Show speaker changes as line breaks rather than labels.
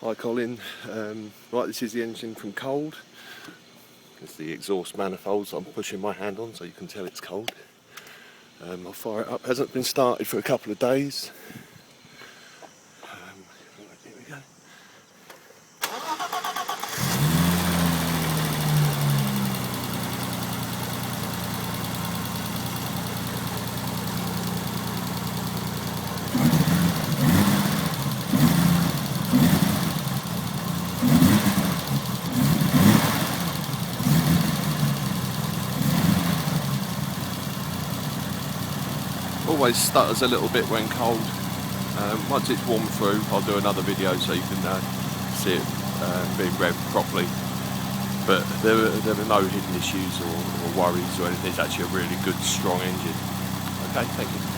Hi Colin, right, this is the engine from cold. It's the exhaust manifolds I'm pushing my hand on so you can tell it's cold. I'll fire it up, hasn't been started for a couple of days. Right, here we go. Always stutters a little bit when cold. Once it's warmed through, I'll do another video so you can see it being revved properly. But there are no hidden issues or worries or anything. It's actually a really good, strong engine. Okay, thank you.